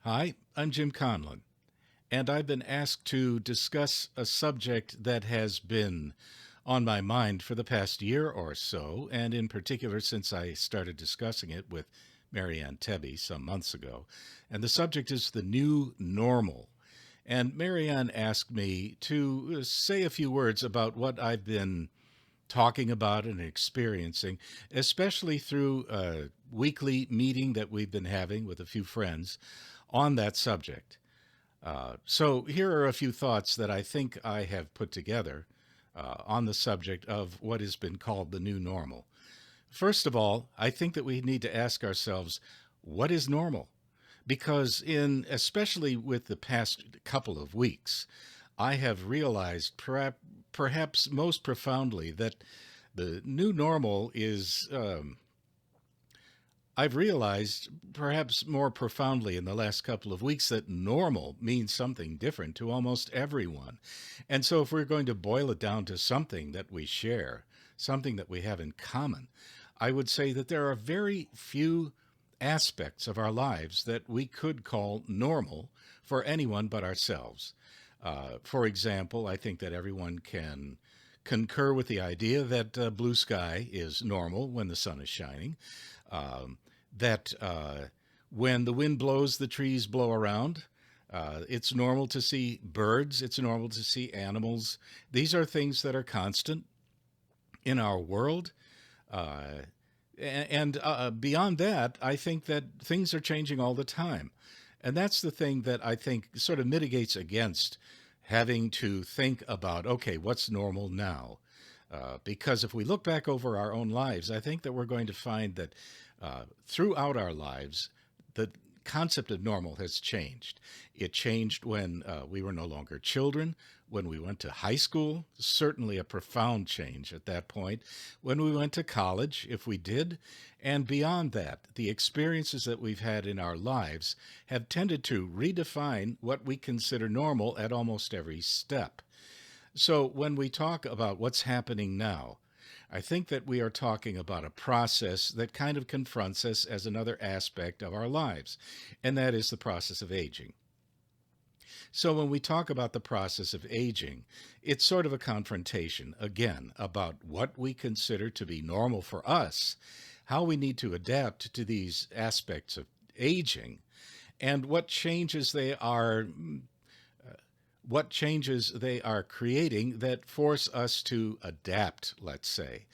Hi, I'm Jim Conlon, and I've been asked to discuss a subject that has been on my mind for the past year or so, and in particular since I started discussing it with Marianne Tebby some months ago. And the subject is the new normal. And Marianne asked me to say a few words about what I've been talking about and experiencing, especially through a weekly meeting that we've been having with a few friends on that subject. So here are a few thoughts that I think I have put together on the subject of what has been called the new normal. First of all, I think that we need to ask ourselves, what is normal? Because in especially with the past couple of weeks, I have realized perhaps most profoundly that the new normal is I've realized, perhaps more profoundly in the last couple of weeks, that normal means something different to almost everyone. And so, if we're going to boil it down to something that we share, something that we have in common, I would say that there are very few aspects of our lives that we could call normal for anyone but ourselves. For example, I think that everyone can concur with the idea that blue sky is normal when the sun is shining, um, that when the wind blows, the trees blow around. It's normal to see birds, it's normal to see animals. These are things that are constant in our world. Uh, and beyond that, I think that things are changing all the time. And that's the thing that I think sort of mitigates against having to think about, okay, what's normal now? Because if we look back over our own lives, I think that we're going to find that throughout our lives, the concept of normal has changed. It changed when we were no longer children, when we went to high school, certainly a profound change at that point, when we went to college, if we did, and beyond that, the experiences that we've had in our lives have tended to redefine what we consider normal at almost every step. So when we talk about what's happening now, I think that we are talking about a process that kind of confronts us as another aspect of our lives, and that is the process of aging. So when we talk about the process of aging, it's sort of a confrontation, again, about what we consider to be normal for us, how we need to adapt to these aspects of aging, and what changes they are creating that force us to adapt, let's say.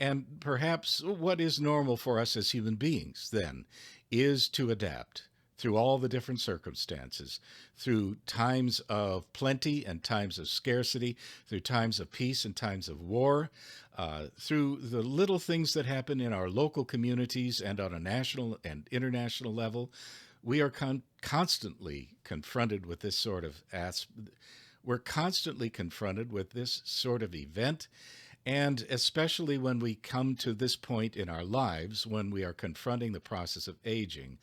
And perhaps what is normal for us as human beings then is to adapt through all the different circumstances, through times of plenty and times of scarcity, through times of peace and times of war, through the little things that happen in our local communities and on a national and international level. We are constantly confronted with this sort of we're constantly confronted with this sort of event, and especially when we come to this point in our lives when we are confronting the process of aging,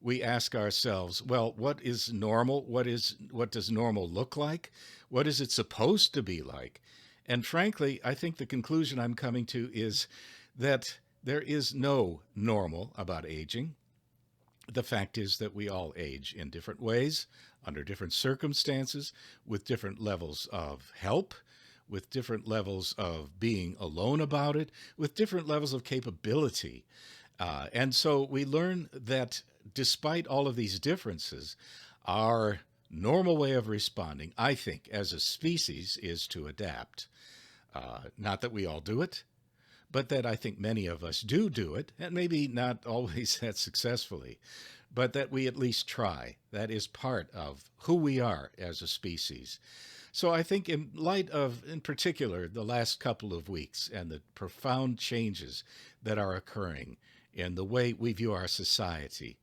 we ask ourselves, well, what is normal? What does normal look like? What is it supposed to be like? And frankly, I think the conclusion I'm coming to is that there is no normal about aging. The fact is that we all age in different ways, under different circumstances, with different levels of help, with different levels of being alone about it, with different levels of capability. And so we learn that despite all of these differences, our normal way of responding, I think, as a species, is to adapt. Not that we all do it, but that I think many of us do it, and maybe not always that successfully, but that we at least try. That is part of who we are as a species. So I think, in light of, in particular, the last couple of weeks and the profound changes that are occurring in the way we view our society,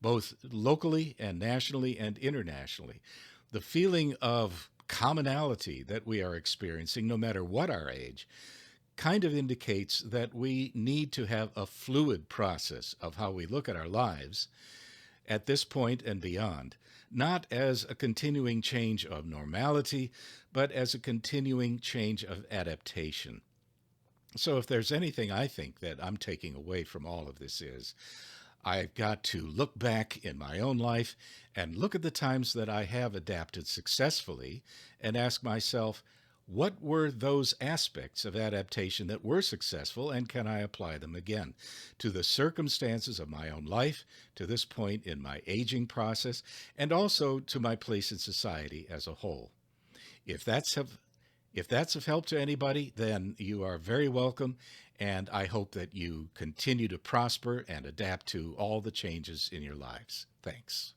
both locally and nationally and internationally, the feeling of commonality that we are experiencing, no matter what our age, kind of indicates that we need to have a fluid process of how we look at our lives at this point and beyond, not as a continuing change of normality, but as a continuing change of adaptation. So, if there's anything I think that I'm taking away from all of this is I've got to look back in my own life and look at the times that I have adapted successfully and ask myself, what were those aspects of adaptation that were successful, and can I apply them again to the circumstances of my own life, to this point in my aging process, and also to my place in society as a whole? If that's of if that's of help to anybody, then you are very welcome, and I hope that you continue to prosper and adapt to all the changes in your lives. Thanks.